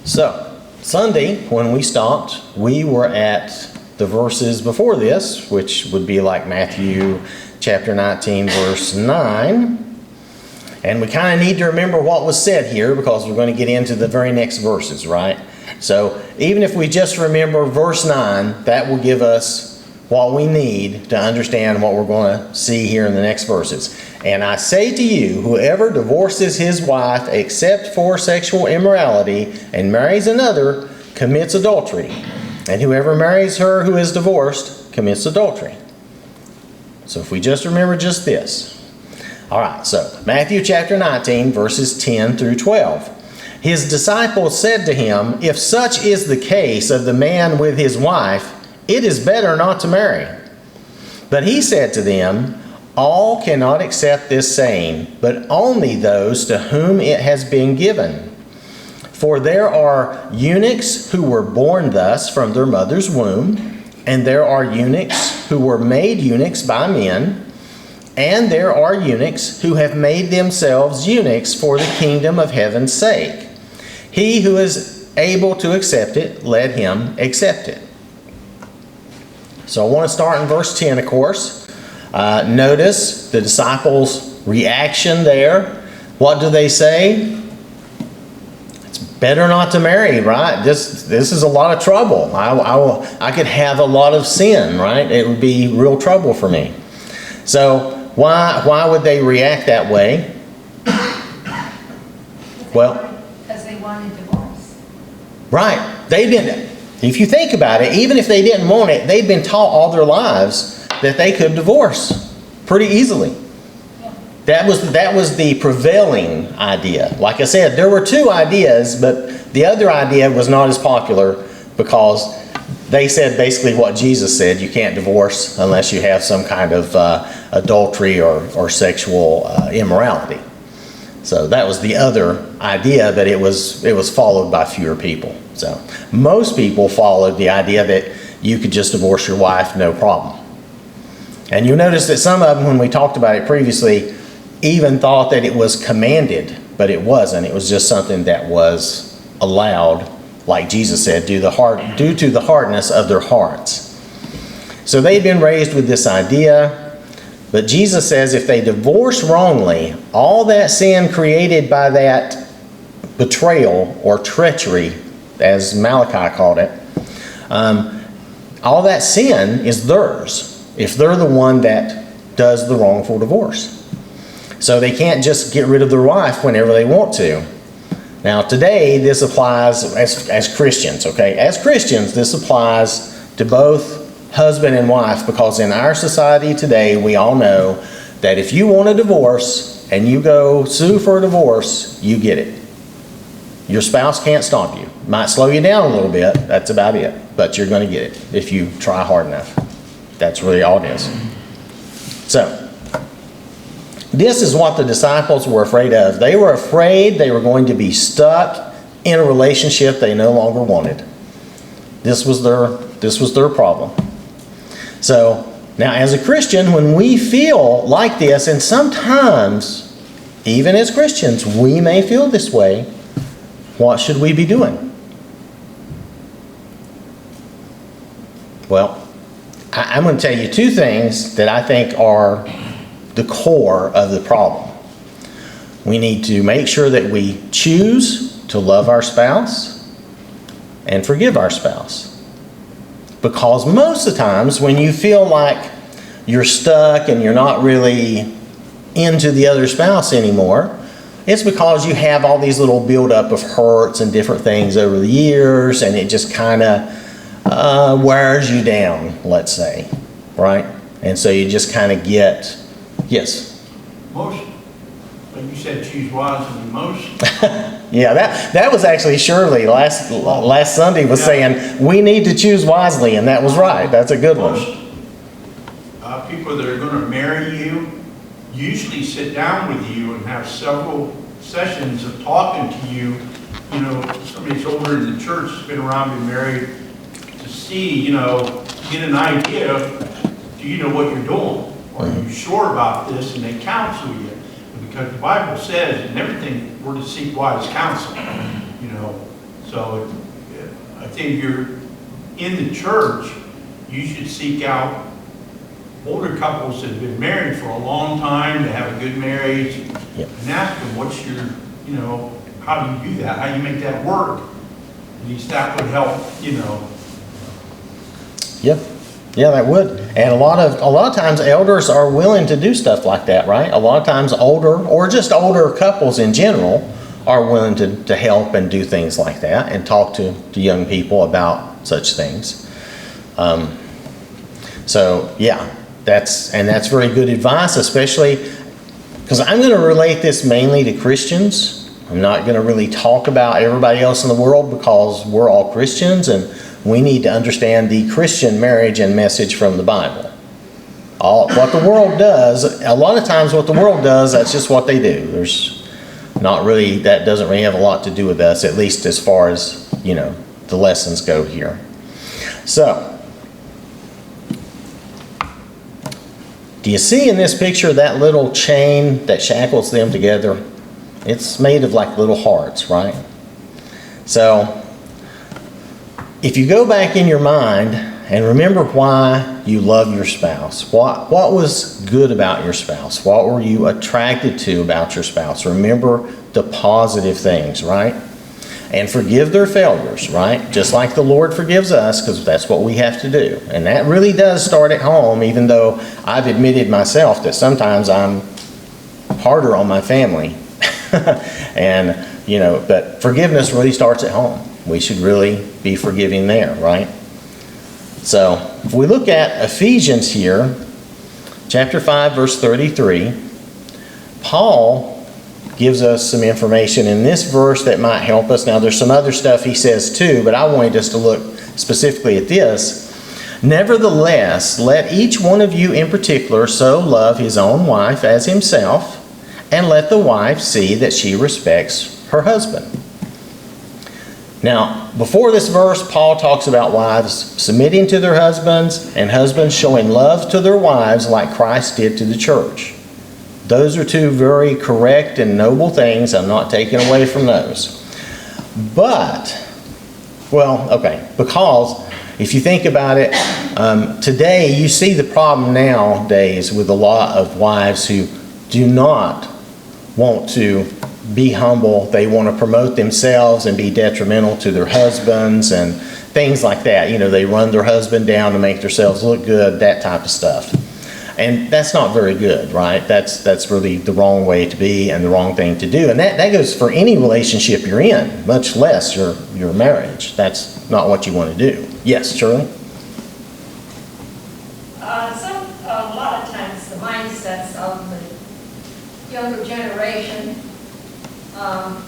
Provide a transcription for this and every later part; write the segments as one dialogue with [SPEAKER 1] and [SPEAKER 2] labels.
[SPEAKER 1] So, Sunday, when we stopped, we were at the verses before this, which would be like Matthew chapter 19, verse 9. And we kind of need to remember what was said here because we're going to get into the very next verses, right? So, even if we just remember verse 9, that will give us what we need to understand what we're going to see here in the next verses. And I say to you, whoever divorces his wife except for sexual immorality and marries another commits adultery. And whoever marries her who is divorced commits adultery. So if we just remember just this. All right, so Matthew chapter 19, verses 10 through 12. His disciples said to him, "If such is the case of the man with his wife, it is better not to marry." But he said to them, "All cannot accept this saying, but only those to whom it has been given. For there are eunuchs who were born thus from their mother's womb, and there are eunuchs who were made eunuchs by men, and there are eunuchs who have made themselves eunuchs for the kingdom of heaven's sake. He who is able to accept it, let him accept it." So I want to start in verse 10, of course. Notice the disciples' reaction there. What do they say? It's better not to marry, right? This is a lot of trouble. I could have a lot of sin, right? It would be real trouble for me. So why would they react that way? Well,
[SPEAKER 2] because they wanted divorce.
[SPEAKER 1] Right. If you think about it, even if they didn't want it, they'd been taught all their lives that they could divorce pretty easily. That was the prevailing idea. Like I said, there were two ideas, but the other idea was not as popular because they said basically what Jesus said: you can't divorce unless you have some kind of adultery or sexual immorality. So that was the other idea, but it was followed by fewer people. So most people followed the idea that you could just divorce your wife, no problem. And you notice that some of them, when we talked about it previously, even thought that it was commanded, but it wasn't. It was just something that was allowed, like Jesus said, due to the hardness of their hearts. So they'd been raised with this idea. But Jesus says if they divorce wrongly, all that sin created by that betrayal or treachery, as Malachi called it, all that sin is theirs if they're the one that does the wrongful divorce. So they can't just get rid of their wife whenever they want to. Now today this applies as Christians, okay? As Christians, this applies to both husband and wife, because in our society today, we all know that if you want a divorce and you go sue for a divorce, you get it. Your spouse can't stop you. Might slow you down a little bit, that's about it. But you're going to get it if you try hard enough. That's really all it is. So, this is what the disciples were afraid of. They were afraid they were going to be stuck in a relationship they no longer wanted. This was their problem. So, now as a Christian, when we feel like this, and sometimes, even as Christians, we may feel this way, what should we be doing? Well, I'm going to tell you two things that I think are the core of the problem. We need to make sure that we choose to love our spouse and forgive our spouse. Because most of the times when you feel like you're stuck and you're not really into the other spouse anymore, it's because you have all these little buildup of hurts and different things over the years, and it just kind of wears you down, let's say, right? And so you just kind of get, yes?
[SPEAKER 3] Most, like you said, choose wisely. Most.
[SPEAKER 1] Yeah, that was actually Shirley last Sunday was saying we need to choose wisely, and that was right. That's a good one.
[SPEAKER 3] Most people that are going to marry you usually sit down with you and have several sessions of talking to you. You know, somebody's older in the church has been around, been married, to see, get an idea. Do you know what you're doing? Are you sure about this? And they counsel you. Because the Bible says in everything we're to seek wise counsel. So I think if you're in the church, you should seek out older couples that have been married for a long time, to have a good marriage,
[SPEAKER 1] Yep.
[SPEAKER 3] and ask them, what's your, you know, how do you do that? How do you make that work? At least that would help, you know.
[SPEAKER 1] Yep. Yeah, that would. And a lot of times elders are willing to do stuff like that, right? A lot of times older, or just older couples in general, are willing to help and do things like that and talk to young people about such things. So yeah, that's very good advice, especially because I'm going to relate this mainly to Christians. I'm not going to really talk about everybody else in the world, because we're all Christians and we need to understand the Christian marriage and message from the Bible. What the world does, a lot of times what the world does, that's just what they do. That doesn't really have a lot to do with us, at least as far as, the lessons go here. So, do you see in this picture that little chain that shackles them together? It's made of like little hearts, right? So, if you go back in your mind and remember why you love your spouse, what was good about your spouse? What were you attracted to about your spouse? Remember the positive things, right? And forgive their failures, right? Just like the Lord forgives us, because that's what we have to do. And that really does start at home, even though I've admitted myself that sometimes I'm harder on my family. But forgiveness really starts at home. We should really be forgiving there, right? So, if we look at Ephesians here, chapter 5, verse 33, Paul gives us some information in this verse that might help us. Now, there's some other stuff he says too, but I wanted us to look specifically at this. Nevertheless, let each one of you in particular so love his own wife as himself, and let the wife see that she respects her husband. Now, before this verse, Paul talks about wives submitting to their husbands and husbands showing love to their wives like Christ did to the church. Those are two very correct and noble things. I'm not taking away from those. Because if you think about it, today you see the problem nowadays with a lot of wives who do not want to be humble. They want to promote themselves and be detrimental to their husbands and things like that. They run their husband down to make themselves look good, that type of stuff. And that's not very good, right? That's really the wrong way to be and the wrong thing to do. And that goes for any relationship you're in, much less your marriage. That's not what you want to do. Yes, Shirley?
[SPEAKER 2] A lot of times the mindsets of the younger generation, and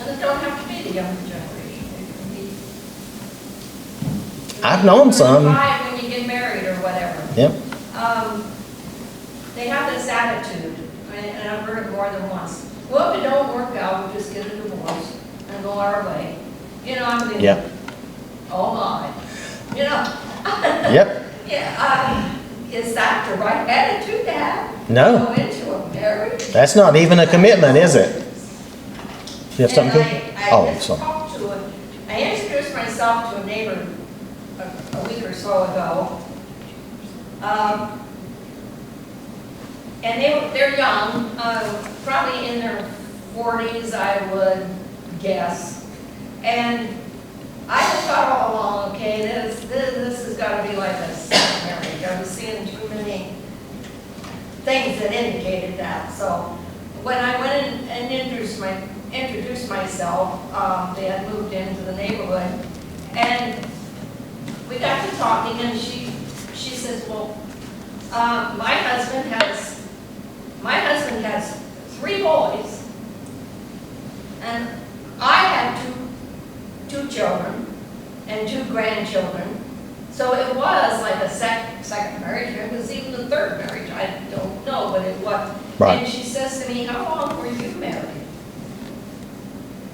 [SPEAKER 2] it don't have to be the younger generation. It can be.
[SPEAKER 1] I've known some.
[SPEAKER 2] When you get married or whatever.
[SPEAKER 1] Yep.
[SPEAKER 2] They have this attitude, and I've heard it more than once. Well, if it don't work out, we'll just get a divorce and go our way. I'm thinking,
[SPEAKER 1] Yep.
[SPEAKER 2] oh my,
[SPEAKER 1] Yep.
[SPEAKER 2] Yeah, is that the right attitude to have?
[SPEAKER 1] No.
[SPEAKER 2] Go into a marriage?
[SPEAKER 1] That's not even a commitment, is it? You have something?
[SPEAKER 2] I just
[SPEAKER 1] sorry.
[SPEAKER 2] talked to I introduced myself to a neighbor a week or so ago. And they're young, probably in their 40s, I would guess. And I just thought all along, okay, this has got to be like a second marriage. I was seeing too many things that indicated that. So when I went in and introduced myself, they had moved into the neighborhood, and we got to talking, and she says, well, my husband has 3 boys, and I had two children and 2 grandchildren. So it was like a second marriage. It was even the 3rd marriage. I don't know, but it was.
[SPEAKER 1] Right.
[SPEAKER 2] And she says to me, how long were you married?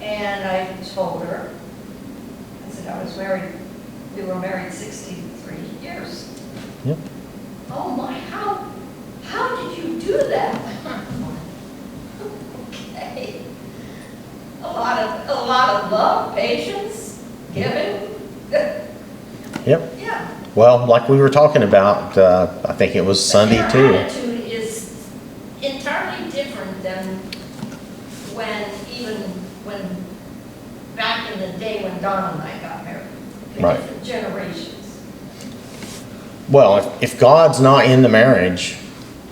[SPEAKER 2] And I told her, I said, we were married 63 years.
[SPEAKER 1] Yep.
[SPEAKER 2] Oh my, how did you do that? Okay. a lot of love, patience, giving.
[SPEAKER 1] Yep.
[SPEAKER 2] Yeah.
[SPEAKER 1] Well, like we were talking about, I think it was Sunday
[SPEAKER 2] Their
[SPEAKER 1] too.
[SPEAKER 2] attitude is entirely different than when back in the day when Don and I got married.
[SPEAKER 1] Right.
[SPEAKER 2] Different generations.
[SPEAKER 1] Well, if God's not in the marriage,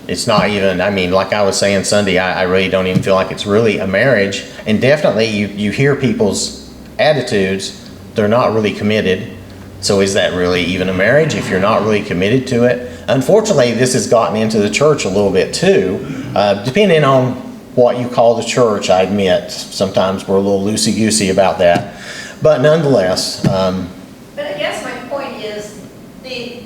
[SPEAKER 1] it's not even, I mean, like I was saying Sunday, I really don't even feel like it's really a marriage. And definitely you hear people's attitudes, they're not really committed. So is that really even a marriage if you're not really committed to it? Unfortunately, this has gotten into the church a little bit too. Depending on what you call the church, I admit, sometimes we're a little loosey-goosey about that. But nonetheless,
[SPEAKER 2] But I guess my point is the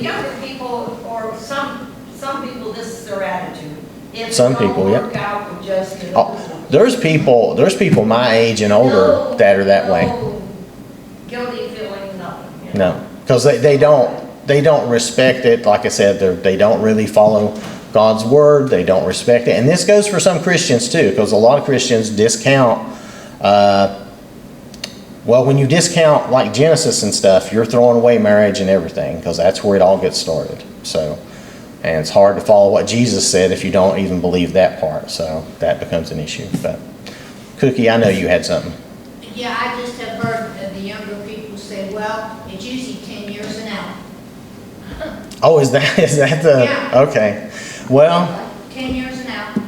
[SPEAKER 2] younger people, or some people, this is their attitude. If
[SPEAKER 1] Some
[SPEAKER 2] it don't
[SPEAKER 1] people, yeah.
[SPEAKER 2] work out, we just get
[SPEAKER 1] oh, there's people my age and older that are that way.
[SPEAKER 2] No guilty feeling, nothing. You know?
[SPEAKER 1] No, because they don't respect it. Like I said, they don't really follow God's word. They don't respect it. And this goes for some Christians too, because a lot of Christians discount, well, when you discount like Genesis and stuff, you're throwing away marriage and everything, because that's where it all gets started. So, and it's hard to follow what Jesus said if you don't even believe that part. So that becomes an issue. But Cookie, I know you had something.
[SPEAKER 4] Yeah, I just have heard the younger people say, well, it's usually 10 years and out.
[SPEAKER 1] Oh, is that the,
[SPEAKER 4] Yeah.
[SPEAKER 1] okay. Well,
[SPEAKER 4] 10 years and out.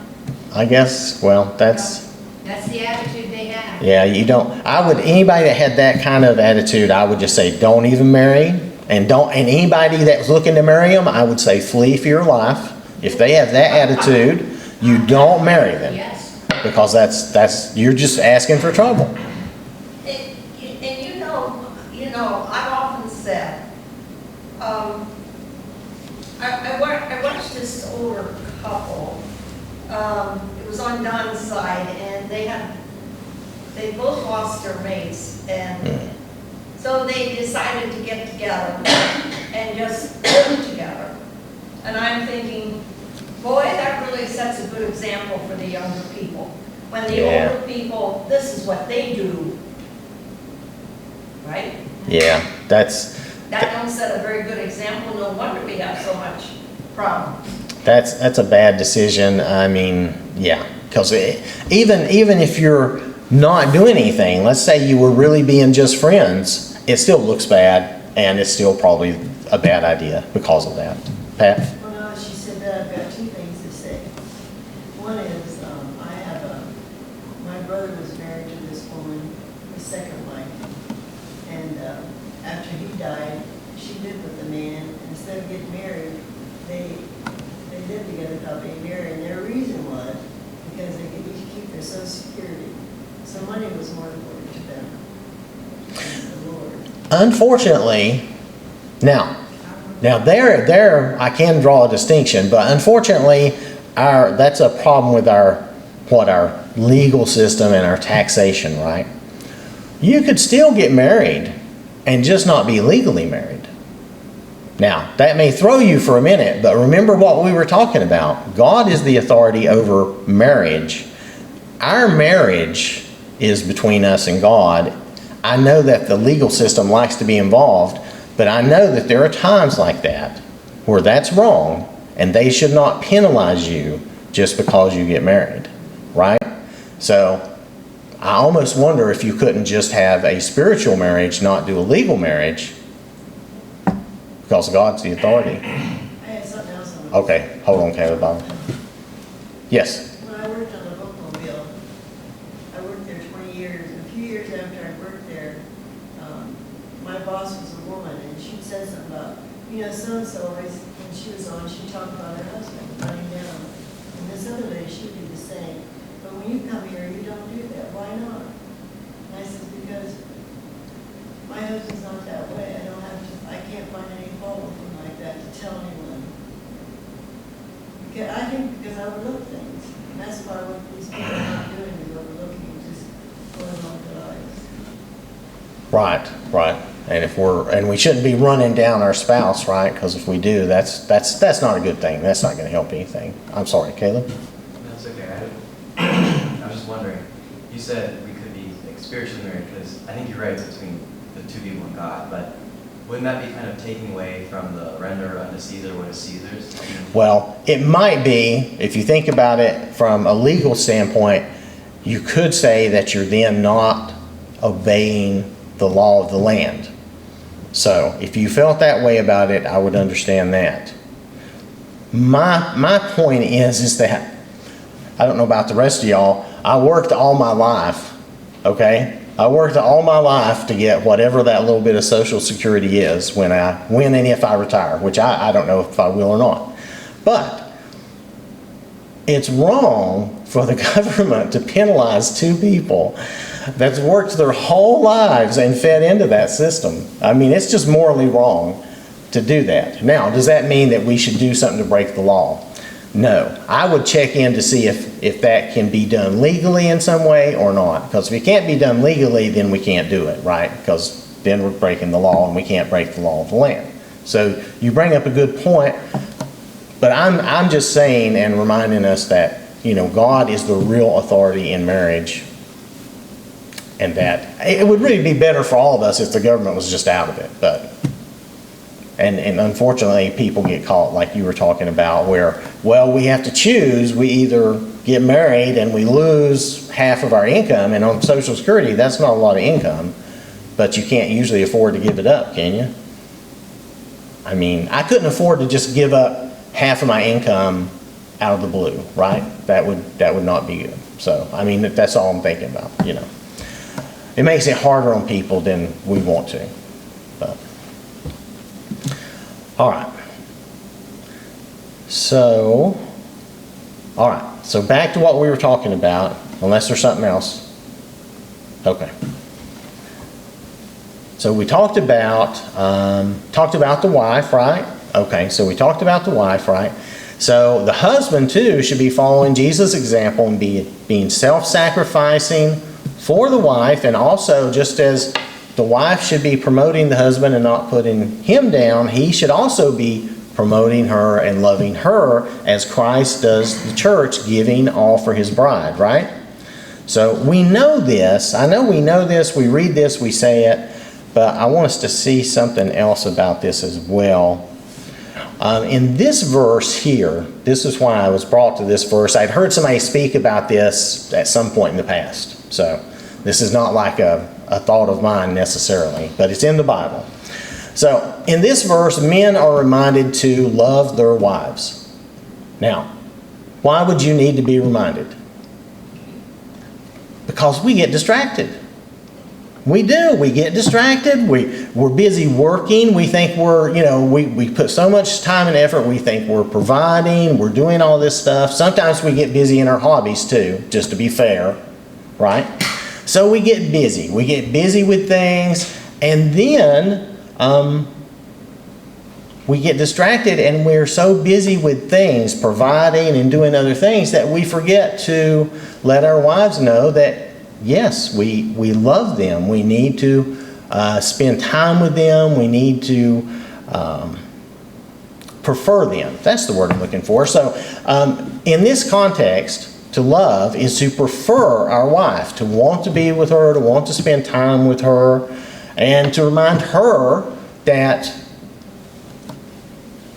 [SPEAKER 1] I guess, well, that's
[SPEAKER 4] the attitude they have.
[SPEAKER 1] yeah, you don't, anybody that had that kind of attitude, I would just say, don't even marry. And anybody that was looking to marry them, I would say, flee for your life. If they have that attitude, you don't marry them.
[SPEAKER 4] Yes.
[SPEAKER 1] Because that's, you're just asking for trouble.
[SPEAKER 2] And you know, I've often said, I watched this older couple. It was on Don's side, and they both lost their mates, and so they decided to get together and just live together. And I'm thinking, boy, that really sets a good example for the younger people. When the
[SPEAKER 1] Yeah.
[SPEAKER 2] older people, this is what they do, right?
[SPEAKER 1] Yeah,
[SPEAKER 2] That don't set a very good example. No wonder we have so much problems.
[SPEAKER 1] that's a bad decision. I mean, yeah, because even if you're not doing anything, let's say you were really being just friends, it still looks bad, and it's still probably a bad idea because of that. Pat?
[SPEAKER 5] Well, now that she said that, I've got two things to say. One is, my brother was married to this woman, his second wife. And after he died, she lived with the man, and instead of getting married, they lived together without being married. And their reason was because they could each keep their Social Security. So money was more important to them than the Lord.
[SPEAKER 1] Unfortunately, now there I can draw a distinction, but unfortunately, that's a problem with our legal system and our taxation, right? You could still get married and just not be legally married. Now, that may throw you for a minute, but remember what we were talking about. God is the authority over marriage. Our marriage is between us and God. I know that the legal system likes to be involved, but I know that there are times like that where that's wrong, and they should not penalize you just because you get married, right? So I almost wonder if you couldn't just have a spiritual marriage, not do a legal marriage, because God's the authority.
[SPEAKER 5] I had something else on.
[SPEAKER 1] Okay, hold on, Caleb. Yes.
[SPEAKER 5] When I worked on the bookmobile, I worked there 20 years. And a few years after I worked there, my boss was a woman, and she said something about, so-and-so always, when she was on, she talked about her husband running down. And this other lady, she'd do the same. But when you come here, you don't do that. Why not? And I said, because my husband's not that way. I can't find any fault with him like that to tell anyone. Because I think because I overlook things. And that's why what these people are not doing is overlooking and just going on their lives.
[SPEAKER 1] Right. And we shouldn't be running down our spouse, right? Because if we do, that's not a good thing. That's not going to help anything. I'm sorry, Caleb.
[SPEAKER 6] That's okay. you said we could be like spiritually married, because I think you're right, it's between the two people and God, but wouldn't that be kind of taking away from the render unto Caesar what is Caesar's?
[SPEAKER 1] Well, it might be, if you think about it from a legal standpoint, you could say that you're then not obeying the law of the land. So if you felt that way about it, I would understand that. My point is that, I don't know about the rest of y'all, I worked all my life, okay? I worked all my life to get whatever that little bit of Social Security is when and if I retire, which I don't know if I will or not. But it's wrong for the government to penalize two people that's worked their whole lives and fed into that system. I mean, it's just morally wrong to do that. Now, does that mean that we should do something to break the law? No. I would check in to see if that can be done legally in some way or not. Because if it can't be done legally, then we can't do it, right? Because then we're breaking the law, and we can't break the law of the land. So you bring up a good point, but I'm just saying and reminding us that, you know, God is the real authority in marriage, and that it would really be better for all of us if the government was just out of it. But and unfortunately, people get caught, like you were talking about, where, well, we have to choose. We either get married and we lose half of our income, and on Social Security, that's not a lot of income, but you can't usually afford to give it up, can you? I mean, I couldn't afford to just give up half of my income out of the blue, right? That would not be good. So, I mean, that's all I'm thinking about, you know. It makes it harder on people than we want to, but. All right. So back to what we were talking about, unless there's something else. Okay. So we talked about the wife, right? Okay, so we talked about the wife, right? So the husband too should be following Jesus' example and being self-sacrificing for the wife, and also just as the wife should be promoting the husband and not putting him down, he should also be promoting her and loving her as Christ does the church, giving all for his bride, right? So we know this. I know we know this. We read this, we say it, but I want us to see something else about this as well. In this verse here, this is why I was brought to this verse. I'd heard somebody speak about this at some point in the past. So this is not like a thought of mine necessarily, but it's in the Bible. So in this verse, men are reminded to love their wives. Now, why would you need to be reminded? Because we get distracted. We do. We get distracted. We're busy working. We think we put so much time and effort. We think we're providing. We're doing all this stuff. Sometimes we get busy in our hobbies too, just to be fair, right? So we get busy. We get busy with things, and then we get distracted, and we're so busy with things, providing and doing other things, that we forget to let our wives know that, yes, we love them. We need to spend time with them. We need to prefer them. That's the word I'm looking for. So in this context, to love is to prefer our wife, to want to be with her, to want to spend time with her, and to remind her that,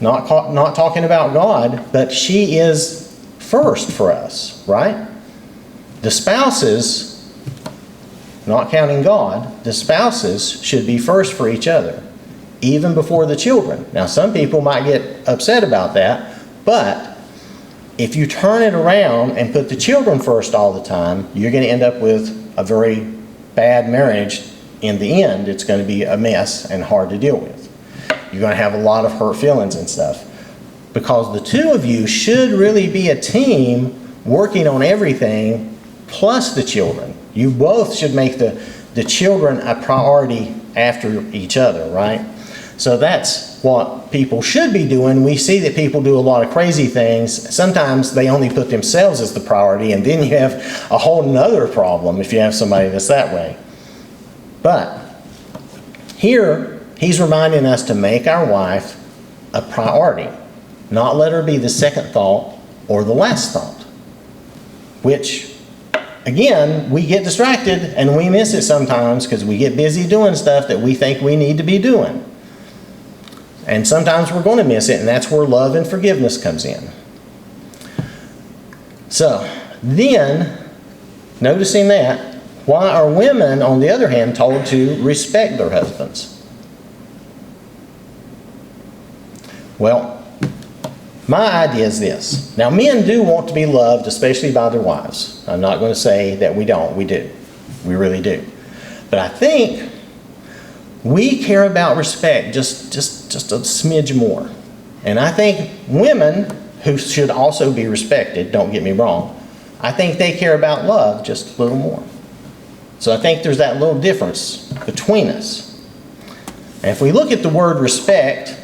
[SPEAKER 1] not talking about God, but she is first for us, right? The spouses, not counting God, the spouses should be first for each other, even before the children. Now, some people might get upset about that, but if you turn it around and put the children first all the time, you're going to end up with a very bad marriage. In the end, it's going to be a mess and hard to deal with. You're going to have a lot of hurt feelings and stuff. Because the two of you should really be a team working on everything plus the children. You both should make the children a priority after each other, right? So that's what people should be doing. We see that people do a lot of crazy things. Sometimes they only put themselves as the priority, and then you have a whole nother problem if you have somebody that's that way. But here, he's reminding us to make our wife a priority, not let her be the second thought or the last thought, which again, we get distracted and we miss it sometimes because we get busy doing stuff that we think we need to be doing. And sometimes we're going to miss it, and that's where love and forgiveness comes in. So, then, noticing that, why are women, on the other hand, told to respect their husbands? Well, my idea is this. Now, men do want to be loved, especially by their wives. I'm not going to say that we don't. We do. We really do. But I think we care about respect just a smidge more. And I think women, who should also be respected, don't get me wrong, I think they care about love just a little more. So I think there's that little difference between us. And if we look at the word respect,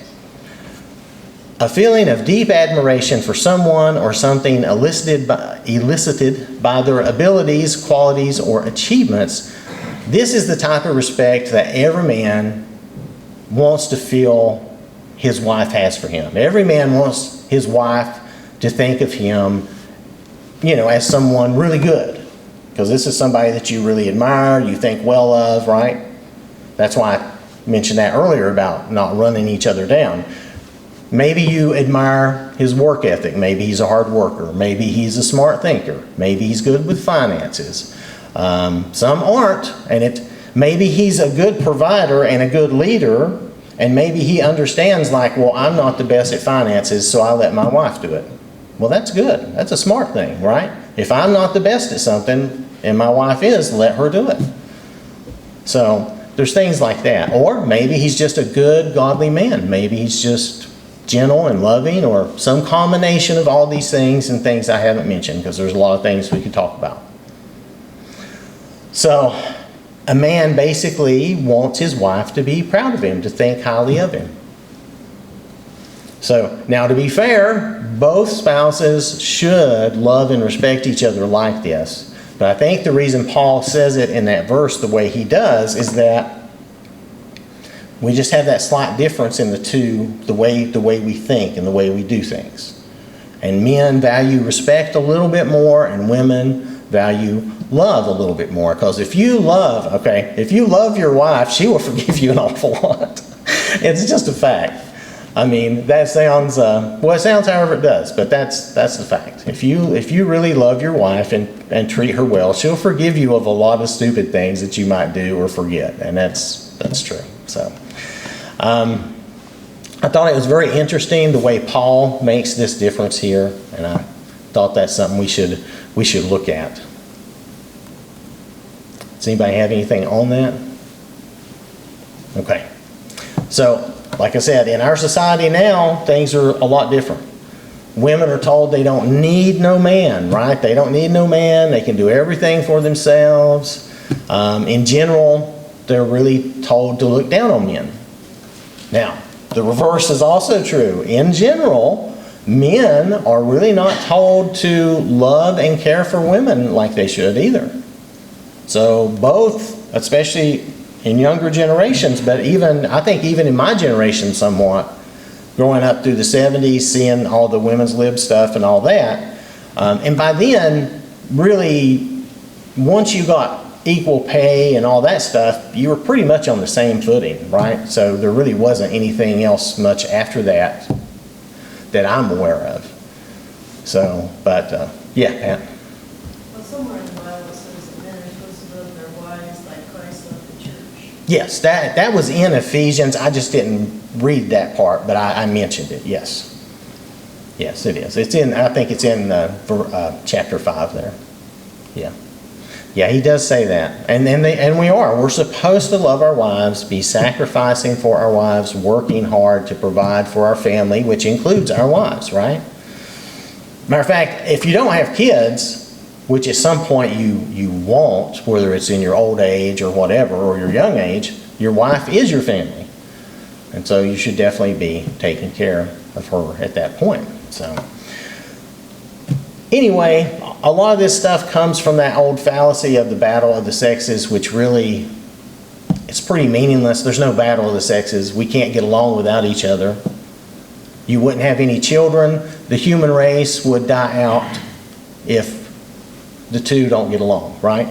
[SPEAKER 1] a feeling of deep admiration for someone or something elicited by their abilities, qualities, or achievements, this is the type of respect that every man wants to feel his wife has for him. Every man wants his wife to think of him, as someone really good. Because this is somebody that you really admire, you think well of, right? That's why I mentioned that earlier about not running each other down. Maybe you admire his work ethic. Maybe he's a hard worker. Maybe he's a smart thinker. Maybe he's good with finances. Some aren't, and maybe he's a good provider and a good leader, and maybe he understands I'm not the best at finances, so I let my wife do it. Well, that's good. That's a smart thing, right? If I'm not the best at something and my wife is, let her do it. So there's things like that. Or maybe he's just a good, godly man. Maybe he's just gentle and loving, or some combination of all these things and things I haven't mentioned, because there's a lot of things we could talk about. So a man basically wants his wife to be proud of him, to think highly of him. So now, to be fair, both spouses should love and respect each other like this. But I think the reason Paul says it in that verse the way he does is that we just have that slight difference in the two, the way we think and the way we do things. And men value respect a little bit more, and women value love a little bit more. Because if you love your wife, she will forgive you an awful lot. It's just a fact. I mean, that sounds, it sounds however it does, but that's the fact. If you really love your wife and treat her well, she'll forgive you of a lot of stupid things that you might do or forget, and that's true. So, I thought it was very interesting the way Paul makes this difference here, and I thought that's something we should look at. Does anybody have anything on that? Okay. So, like I said, in our society now, things are a lot different. Women are told they don't need no man, right? They don't need no man. They can do everything for themselves. In general, they're really told to look down on men. Now, the reverse is also true. In general, men are really not told to love and care for women like they should either. So both, especially in younger generations, but I think even in my generation somewhat, growing up through the 70s, seeing all the women's lib stuff and all that, and by then, really, once you got equal pay and all that stuff, you were pretty much on the same footing, right? So there really wasn't anything else much after that I'm aware of. So, but, yeah, Pat.
[SPEAKER 5] Well, somewhere in the Bible it says that men are supposed to love their wives like Christ loved the church.
[SPEAKER 1] Yes, that was in Ephesians. I just didn't read that part, but I mentioned it. Yes, it is. I think it's in chapter 5 there. Yeah, he does say that, and we're supposed to love our wives, be sacrificing for our wives, working hard to provide for our family, which includes our wives, right? Matter of fact, if you don't have kids, which at some point you won't, whether it's in your old age or whatever, or your young age, your wife is your family. And so you should definitely be taking care of her at that point. So anyway, a lot of this stuff comes from that old fallacy of the battle of the sexes, which really, it's pretty meaningless. There's no battle of the sexes. We can't get along without each other. You wouldn't have any children. The human race would die out if the two don't get along, right?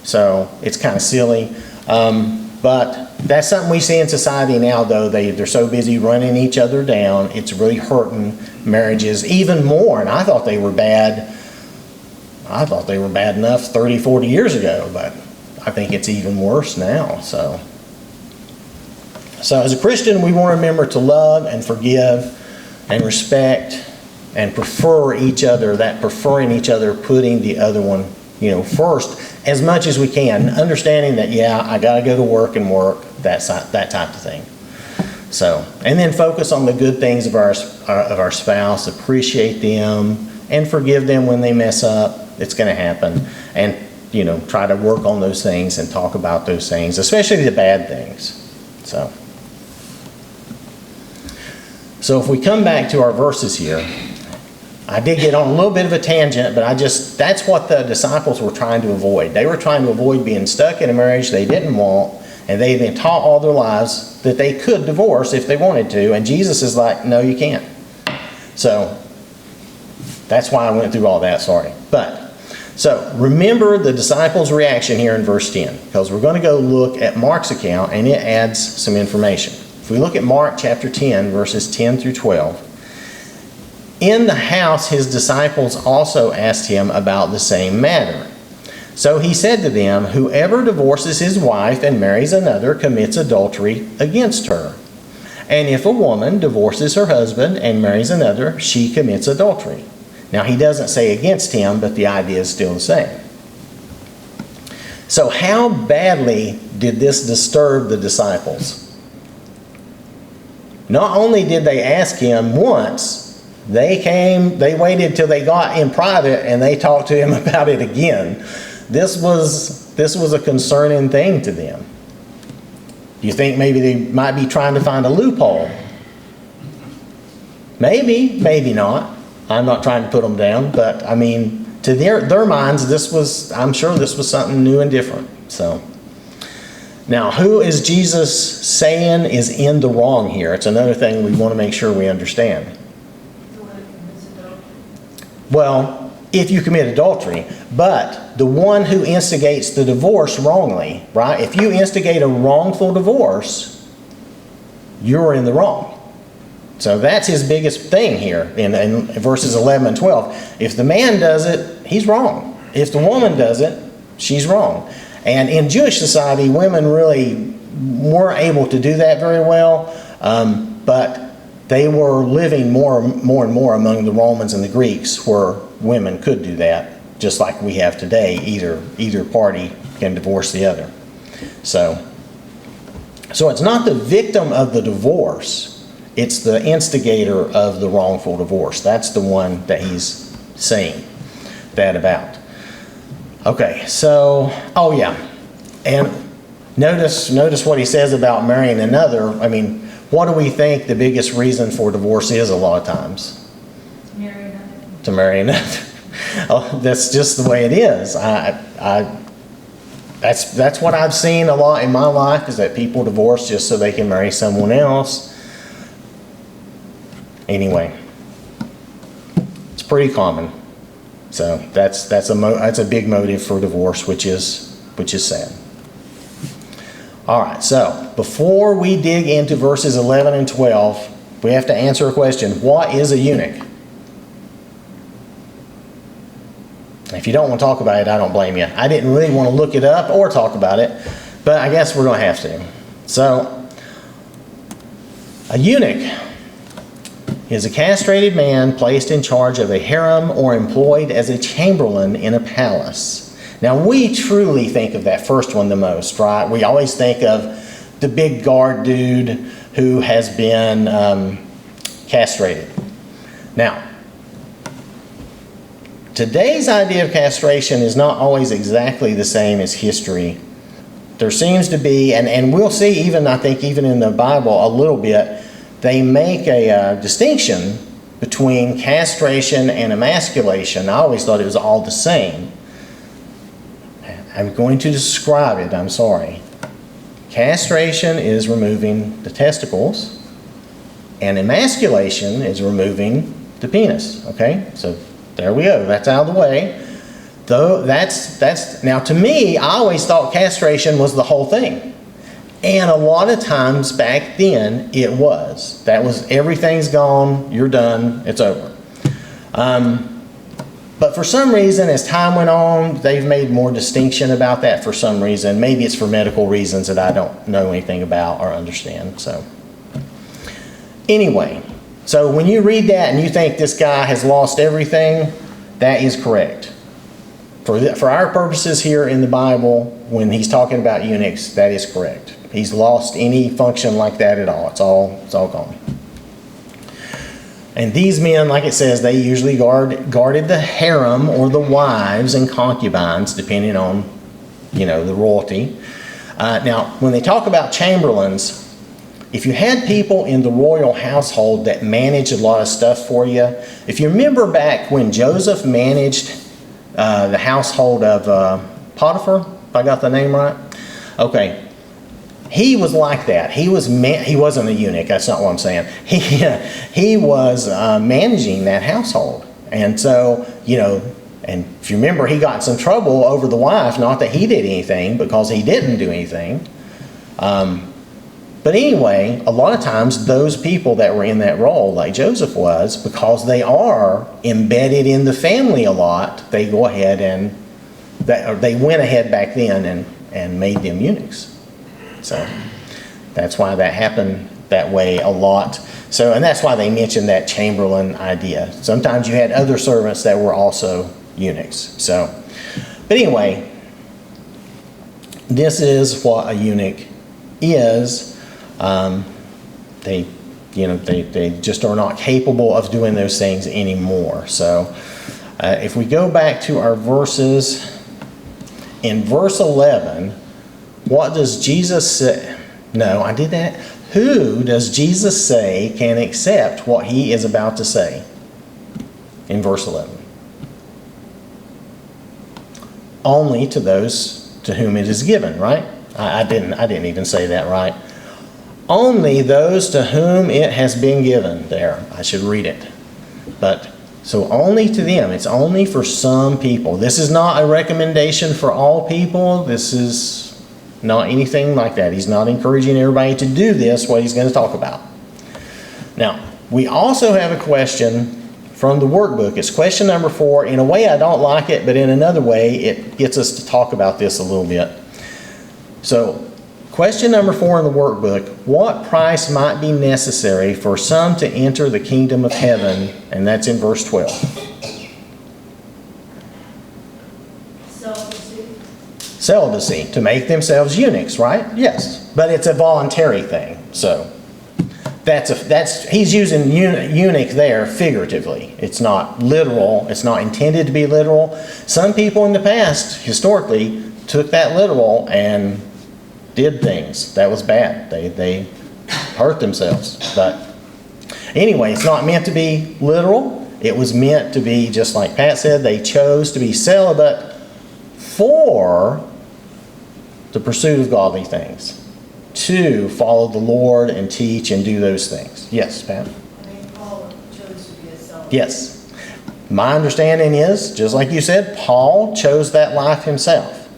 [SPEAKER 1] So it's kind of silly. But that's something we see in society now, though. They're so busy running each other down, it's really hurting marriages even more. And I thought they were bad. I thought they were bad enough 30, 40 years ago, but I think it's even worse now. So as a Christian, we want to remember to love and forgive and respect and prefer each other, that preferring each other, putting the other one, first as much as we can, understanding that, I got to go to work and work, that type of thing. So, and then focus on the good things of our spouse, appreciate them, and forgive them when they mess up. It's going to happen. And, try to work on those things and talk about those things, especially the bad things. So if we come back to our verses here, I did get on a little bit of a tangent, but that's what the disciples were trying to avoid. They were trying to avoid being stuck in a marriage they didn't want, and they've been taught all their lives that they could divorce if they wanted to, and Jesus is like, no, you can't. So that's why I went through all that, sorry. So remember the disciples' reaction here in verse 10, because we're going to go look at Mark's account, and it adds some information. If we look at Mark chapter 10, verses 10 through 12, in the house his disciples also asked him about the same matter. So he said to them, whoever divorces his wife and marries another commits adultery against her. And if a woman divorces her husband and marries another, she commits adultery. Now he doesn't say against him, but the idea is still the same. So how badly did this disturb the disciples? Not only did they ask him once, they waited till they got in private and they talked to him about it again. This was a concerning thing to them. You think maybe they might be trying to find a loophole? Maybe, maybe not. I'm not trying to put them down, but to their minds, I'm sure this was something new and different. So, now who is Jesus saying is in the wrong here? It's another thing we want to make sure we understand. Well, if you commit adultery, but the one who instigates the divorce wrongly, right? If you instigate a wrongful divorce, you're in the wrong. So that's his biggest thing here in verses 11 and 12. If the man does it, he's wrong. If the woman does it, she's wrong. And in Jewish society, women really weren't able to do that very well, but they were living more and more among the Romans and the Greeks where women could do that, just like we have today. Either party can divorce the other. So it's not the victim of the divorce, it's the instigator of the wrongful divorce. That's the one that he's saying that about. Okay, so, and notice what he says about marrying another. What do we think the biggest reason for divorce is a lot of times? To marry another. Oh, that's just the way it is. That's what I've seen a lot in my life, is that people divorce just so they can marry someone else. Anyway, it's pretty common. So that's a big motive for divorce, which is sad. All right, so before we dig into verses 11 and 12, we have to answer a question. What is a eunuch? If you don't want to talk about it, I don't blame you. I didn't really want to look it up or talk about it, but I guess we're going to have to. So, a eunuch is a castrated man placed in charge of a harem or employed as a chamberlain in a palace. Now, we truly think of that first one the most, right? We always think of the big guard dude who has been castrated. Now, today's idea of castration is not always exactly the same as history. There seems to be, and we'll see even in the Bible a little bit, they make a distinction between castration and emasculation. I always thought it was all the same. I'm going to describe it, I'm sorry. Castration is removing the testicles, and emasculation is removing the penis, okay? So there we go, that's out of the way. Though that's now, to me, I always thought castration was the whole thing. And a lot of times back then it was. That was, everything's gone, you're done, it's over. But for some reason, as time went on, they've made more distinction about that for some reason. Maybe it's for medical reasons that I don't know anything about or understand. So anyway, so when you read that and you think this guy has lost everything, that is correct. For our purposes here in the Bible, when he's talking about eunuchs, that is correct. He's lost any function like that at all. It's all gone. And these men, like it says, they usually guarded the harem or the wives and concubines, depending on, the royalty. Now, when they talk about chamberlains, if you had people in the royal household that managed a lot of stuff for you, if you remember back when Joseph managed the household of Potiphar, if I got the name right, okay. He was like that. He wasn't a eunuch. That's not what I'm saying. He was managing that household. And so, and if you remember, he got in some trouble over the wife. Not that he did anything, because he didn't do anything. But anyway, a lot of times those people that were in that role, like Joseph was, because they are embedded in the family a lot, they go ahead and they went ahead back then and made them eunuchs. So that's why that happened that way a lot. So, and that's why they mentioned that chamberlain idea. Sometimes you had other servants that were also eunuchs. So, but anyway, this is what a eunuch is. They just are not capable of doing those things anymore. So, if we go back to our verses, in verse 11. What does Jesus say? No, I did that. Who does Jesus say can accept what he is about to say? In verse 11. Only to those to whom it is given, right? I didn't even say that right. Only those to whom it has been given. There, I should read it. But so only to them. It's only for some people. This is not a recommendation for all people. This is not anything like that. He's not encouraging everybody to do this, what he's going to talk about. Now, we also have a question from the workbook. It's question number 4. In a way, I don't like it, but in another way, it gets us to talk about this a little bit. So, question number 4 in the workbook, what price might be necessary for some to enter the kingdom of heaven? And that's in verse 12. Celibacy, to make themselves eunuchs, right? Yes, but it's a voluntary thing. So he's using eunuch there figuratively. It's not literal. It's not intended to be literal. Some people in the past, historically, took that literal and did things that was bad. They hurt themselves. But anyway, it's not meant to be literal. It was meant to be, just like Pat said, they chose to be celibate for the pursuit of godly things, to follow the Lord and teach and do those things. Yes, Pat?
[SPEAKER 5] Paul chose to be a celibate.
[SPEAKER 1] Yes. My understanding is, just like you said, Paul chose that life himself.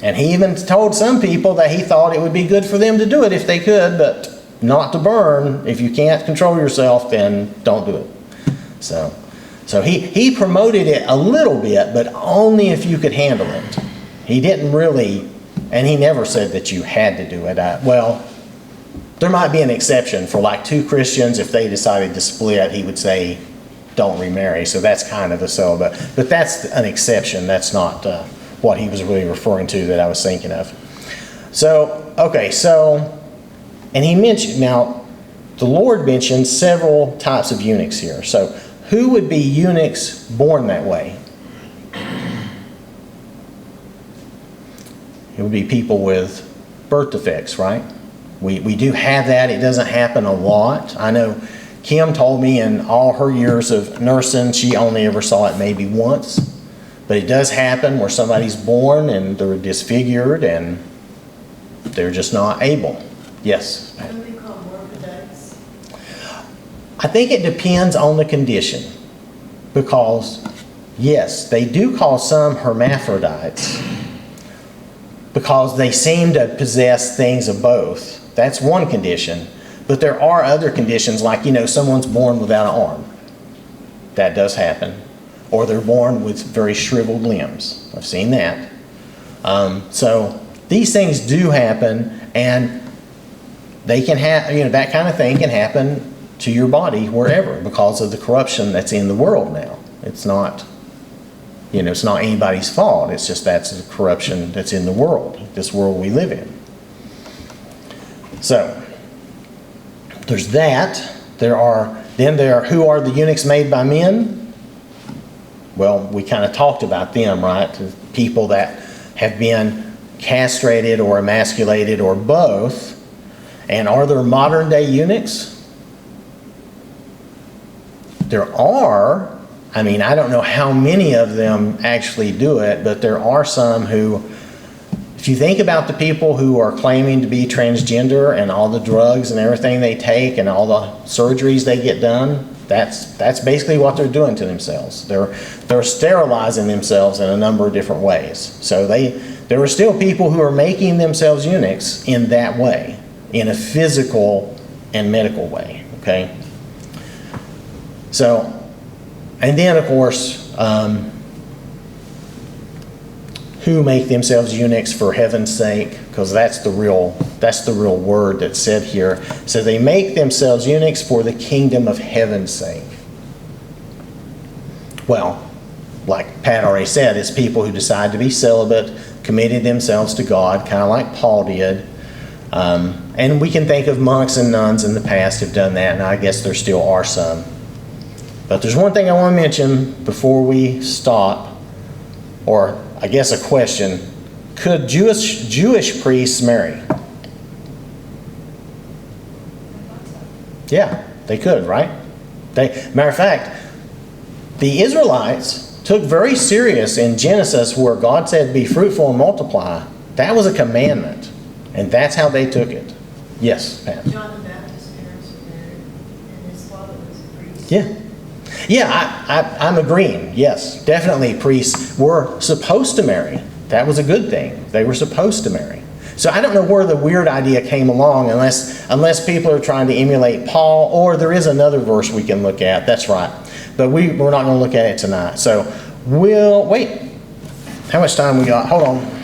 [SPEAKER 1] And he even told some people that he thought it would be good for them to do it if they could, but not to burn. If you can't control yourself, then don't do it. So he promoted it a little bit, but only if you could handle it. He didn't really, and he never said that you had to do it. Well, there might be an exception for like 2 Christians. If they decided to split, he would say, don't remarry. So that's kind of a celibate. But that's an exception. That's not what he was really referring to that I was thinking of. So, okay, and he mentioned, now, the Lord mentioned several types of eunuchs here. So, who would be eunuchs born that way? It would be people with birth defects, right? We do have that. It doesn't happen a lot. I know Kim told me in all her years of nursing, she only ever saw it maybe once. But it does happen where somebody's born and they're disfigured and they're just not able. Yes?
[SPEAKER 5] What do we call morphidites?
[SPEAKER 1] I think it depends on the condition, because yes, they do call some hermaphrodites because they seem to possess things of both. That's one condition. But there are other conditions like, someone's born without an arm. That does happen. Or they're born with very shriveled limbs. I've seen that. So these things do happen, and they can have, that kind of thing can happen to your body wherever because of the corruption that's in the world now. It's not, it's not anybody's fault. It's just that's the corruption that's in the world, this world we live in. So there's that. Who are the eunuchs made by men? Well, we kind of talked about them, right? People that have been castrated or emasculated or both. And are there modern day eunuchs? There are. I don't know how many of them actually do it, but there are some who, if you think about the people who are claiming to be transgender and all the drugs and everything they take and all the surgeries they get done, that's basically what they're doing to themselves. They're sterilizing themselves in a number of different ways. So there are still people who are making themselves eunuchs in that way, in a physical and medical way, okay? So, and then of course, who make themselves eunuchs for heaven's sake, because that's the real word that's said here. So they make themselves eunuchs for the kingdom of heaven's sake. Well, like Pat already said, it's people who decide to be celibate, committed themselves to God, kind of like Paul did. And we can think of monks and nuns in the past who've done that, and I guess there still are some. But there's one thing I want to mention before we stop, or I guess a question. Could Jewish priests marry? Yeah, they could, right? Matter of fact, the Israelites took very serious in Genesis where God said, be fruitful and multiply. That was a commandment. And that's how they took it. Yes, Pat?
[SPEAKER 5] John the Baptist's parents were married, and his father was a priest.
[SPEAKER 1] Yeah. Yeah, I'm agreeing. Yes, definitely priests were supposed to marry. That was a good thing. They were supposed to marry. So I don't know where the weird idea came along unless people are trying to emulate Paul, or there is another verse we can look at. That's right. But we're not going to look at it tonight. So wait. How much time we got? Hold on.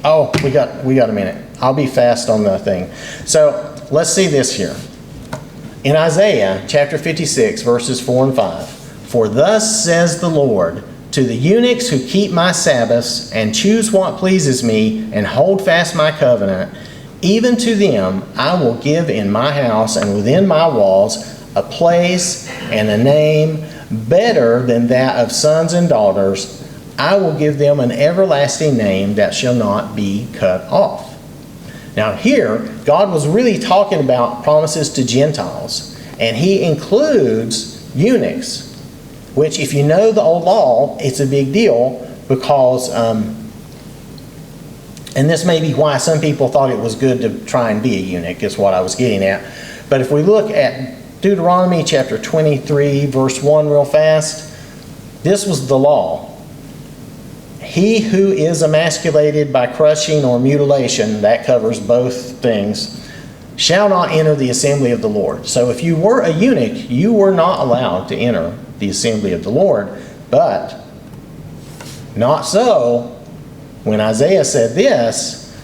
[SPEAKER 1] Oh, we got a minute. I'll be fast on the thing. So let's see this here. In Isaiah chapter 56, verses 4 and 5, for thus says the Lord, to the eunuchs who keep my Sabbaths and choose what pleases me and hold fast my covenant, even to them I will give in my house and within my walls a place and a name better than that of sons and daughters. I will give them an everlasting name that shall not be cut off. Now here, God was really talking about promises to Gentiles, and he includes eunuchs, which if you know the old law, it's a big deal because, and this may be why some people thought it was good to try and be a eunuch, is what I was getting at. But if we look at Deuteronomy chapter 23, verse 1 real fast, this was the law. He who is emasculated by crushing or mutilation, that covers both things, shall not enter the assembly of the Lord. So if you were a eunuch, you were not allowed to enter the assembly of the Lord. But not so when Isaiah said this,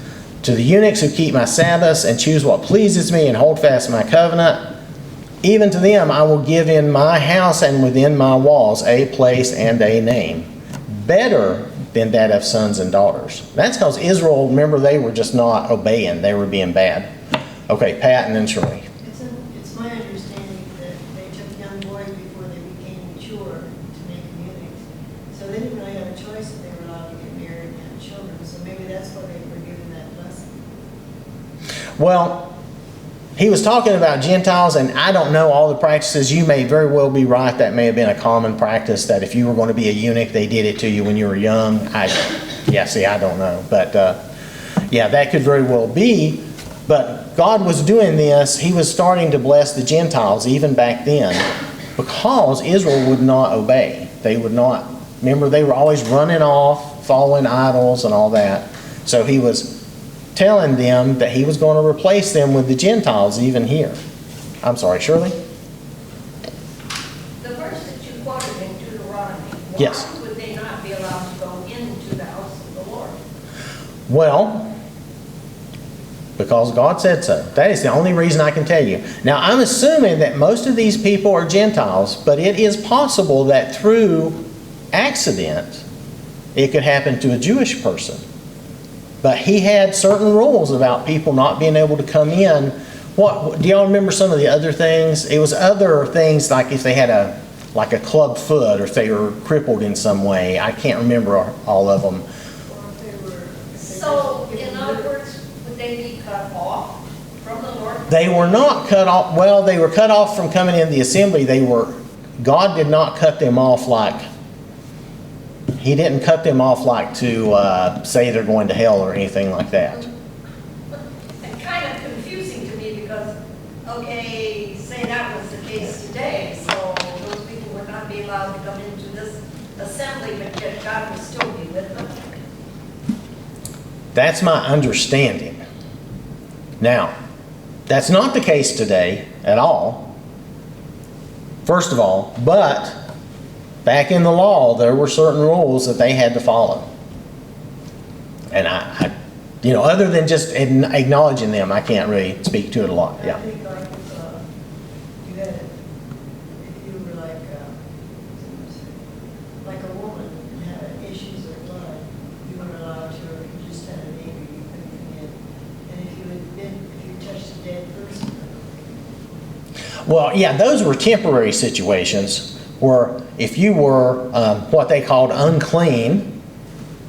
[SPEAKER 1] to the eunuchs who keep my Sabbaths and choose what pleases me and hold fast my covenant, even to them I will give in my house and within my walls a place and a name, better than that of sons and daughters. That's because Israel, remember, they were just not obeying. They were being bad. Okay, Pat and then Shirley.
[SPEAKER 5] It's my understanding that they took young boys before they became mature to make them eunuchs. So they didn't really have a choice if they were allowed to get married and have children. So maybe that's why they were given that blessing.
[SPEAKER 1] Well, he was talking about Gentiles, and I don't know all the practices. You may very well be right. That may have been a common practice that if you were going to be a eunuch, they did it to you when you were young. I don't know. But that could very well be. But God was doing this. He was starting to bless the Gentiles even back then because Israel would not obey. they would not. Remember, they were always running off, following idols and all that. So he was telling them that he was going to replace them with the Gentiles even here. I'm sorry, Shirley?
[SPEAKER 2] The verse that you quoted in Deuteronomy,
[SPEAKER 1] Yes.
[SPEAKER 2] why would they not be allowed to go into the house of the Lord?
[SPEAKER 1] Well, because God said so. That is the only reason I can tell you. Now, I'm assuming that most of these people are Gentiles, but it is possible that through accident, it could happen to a Jewish person. But he had certain rules about people not being able to come in. What do y'all remember some of the other things? It was other things like if they had a club foot or if they were crippled in some way. I can't remember all of them.
[SPEAKER 5] Or if they were. if they
[SPEAKER 2] So,
[SPEAKER 5] just-
[SPEAKER 2] in other words, would they be cut off from the Lord?
[SPEAKER 1] They were not cut off. Well, they were cut off from coming in the assembly. God did not cut them off like. He didn't cut them off like to say they're going to hell or anything like that.
[SPEAKER 2] It's kind of confusing to me because, okay, say that was the case today, so those people would not be allowed to come into this assembly, but yet God would still be with them.
[SPEAKER 1] That's my understanding. Now, that's not the case today at all. First of all, but back in the law, there were certain rules that they had to follow. And I other than just acknowledging them, I can't really speak to it a lot.
[SPEAKER 5] I
[SPEAKER 1] Yeah.
[SPEAKER 5] think like if you had, if you were like a woman and had issues of blood, you weren't allowed to, or you just had a baby, you couldn't come in. And if you touched a dead person.
[SPEAKER 1] Well, yeah, those were temporary situations where if you were what they called unclean,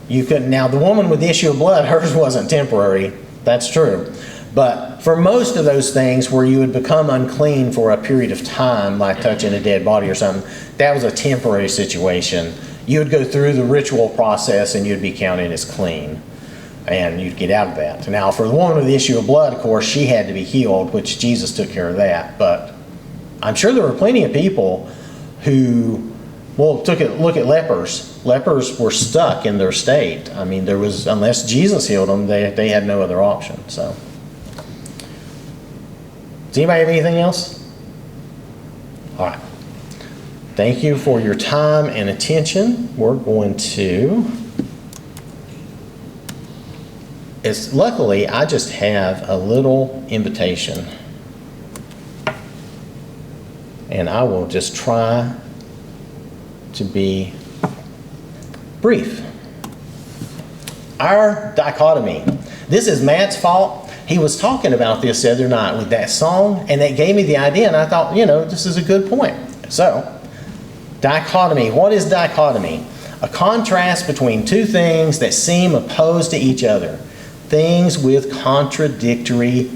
[SPEAKER 1] you couldn't. Now, the woman with the issue of blood, hers wasn't temporary. That's true. But for most of those things where you would become unclean for a period of time, like touching a dead body or something, that was a temporary situation. You would go through the ritual process and you'd be counted as clean. And you'd get out of that. Now, for the woman with the issue of blood, of course, she had to be healed, which Jesus took care of that. But I'm sure there were plenty of people who, look at lepers. Lepers were stuck in their state. I mean, unless Jesus healed them, they had no other option. So, does anybody have anything else? All right. Thank you for your time and attention. We're going to. Luckily, I just have a little invitation. And I will just try to be brief. Our dichotomy. This is Matt's fault. He was talking about this the other night with that song, and that gave me the idea, and I thought, this is a good point. So, dichotomy. What is dichotomy? A contrast between two things that seem opposed to each other. Things with contradictory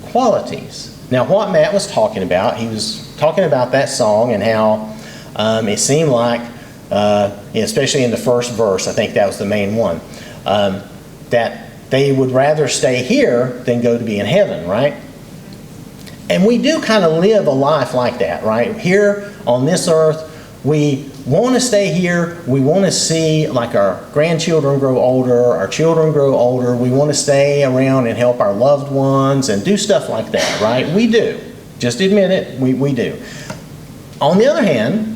[SPEAKER 1] qualities. Now, what Matt was talking about, he was talking about that song and how it seemed like, especially in the first verse, I think that was the main one, that they would rather stay here than go to be in heaven, right? And we do kind of live a life like that, right? Here on this earth, we want to stay here. We want to see like our grandchildren grow older, our children grow older. We want to stay around and help our loved ones and do stuff like that, right? We do. Just admit it, we do. On the other hand,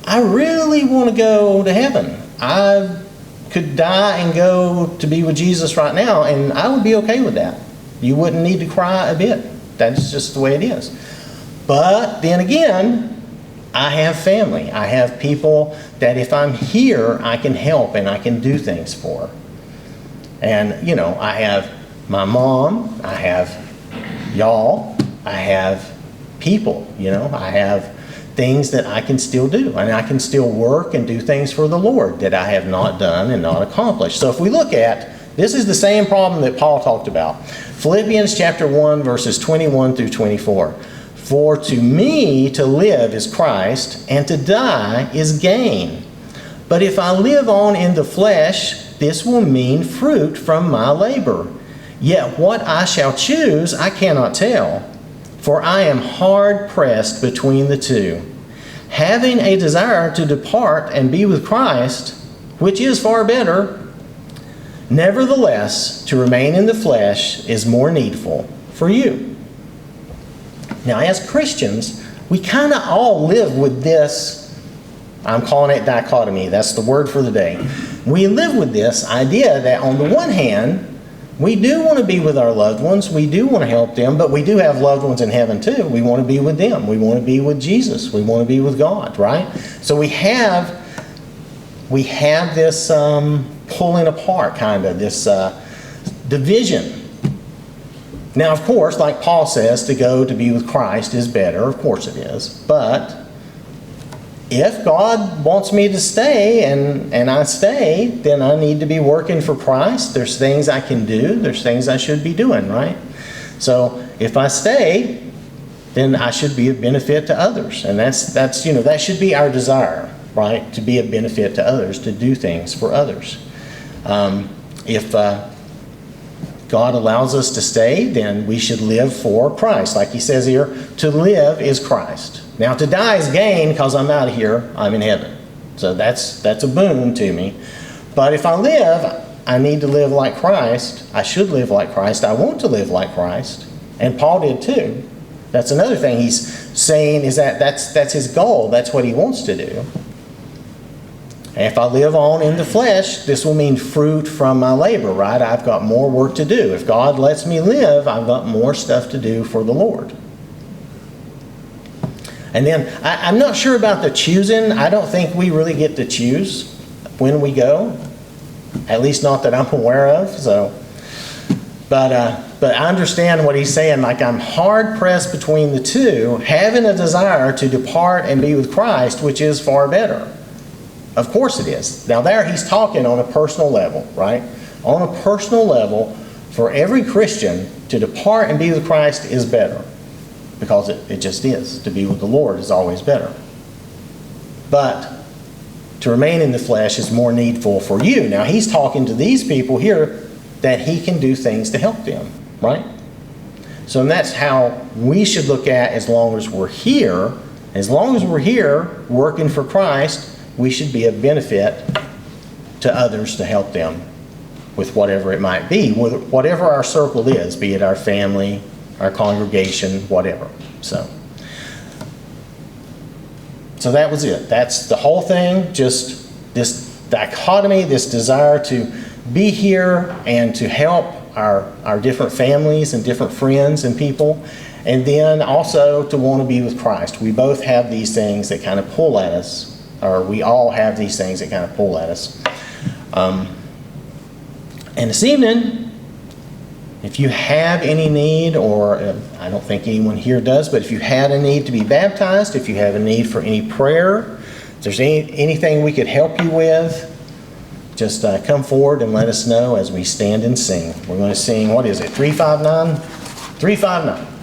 [SPEAKER 1] I really want to go to heaven. I could die and go to be with Jesus right now, and I would be okay with that. You wouldn't need to cry a bit. That's just the way it is. But then again, I have family. I have people that if I'm here, I can help and I can do things for. And, I have my mom, I have y'all, I have people, I have things that I can still do. And I can still work and do things for the Lord that I have not done and not accomplished. So if we look at, this is the same problem that Paul talked about. Philippians chapter 1, verses 21 through 24. For to me to live is Christ, and to die is gain. But if I live on in the flesh, this will mean fruit from my labor. Yet what I shall choose I cannot tell, for I am hard pressed between the two. having a desire to depart and be with Christ, which is far better, nevertheless, to remain in the flesh is more needful for you. Now, as Christians, we kind of all live with this, I'm calling it dichotomy, that's the word for the day. We live with this idea that on the one hand, we do want to be with our loved ones, we do want to help them, but we do have loved ones in heaven too. We want to be with them, we want to be with Jesus, we want to be with God, right? So we have this pulling apart, kind of, this division. Now, of course, like Paul says, to go to be with Christ is better. Of course it is. But if God wants me to stay and I stay, then I need to be working for Christ. There's things I can do. There's things I should be doing, right? So if I stay, then I should be a benefit to others. And that's that should be our desire, right? To be a benefit to others, to do things for others. If God allows us to stay, then we should live for Christ. Like he says here, to live is Christ. Now, to die is gain because I'm out of here, I'm in heaven. So that's a boon to me. But if I live, I need to live like Christ. I should live like Christ. I want to live like Christ. And Paul did too. That's another thing he's saying, is that's his goal. That's what he wants to do. And if I live on in the flesh, this will mean fruit from my labor, right? I've got more work to do. If God lets me live, I've got more stuff to do for the Lord. And then, I'm not sure about the choosing. I don't think we really get to choose when we go. At least not that I'm aware of. But I understand what he's saying. Like, I'm hard-pressed between the two, having a desire to depart and be with Christ, which is far better. Of course it is. Now there he's talking on a personal level, right? On a personal level, for every Christian, to depart and be with Christ is better. Because it just is. To be with the Lord is always better. But to remain in the flesh is more needful for you. Now he's talking to these people here that he can do things to help them, right? So that's how we should look at as long as we're here. As long as we're here working for Christ, we should be a benefit to others to help them with whatever it might be, whatever our circle is, be it our family, our congregation, whatever. So that was it. That's the whole thing, just this dichotomy, this desire to be here and to help our different families and different friends and people, and then also to want to be with Christ. We both have these things that kind of pull at us. Or we all have these things that kind of pull at us. And this evening, if you have any need, or I don't think anyone here does, but if you had a need to be baptized, if you have a need for any prayer, if there's anything we could help you with, just come forward and let us know as we stand and sing. We're going to sing, what is it, 359? 359.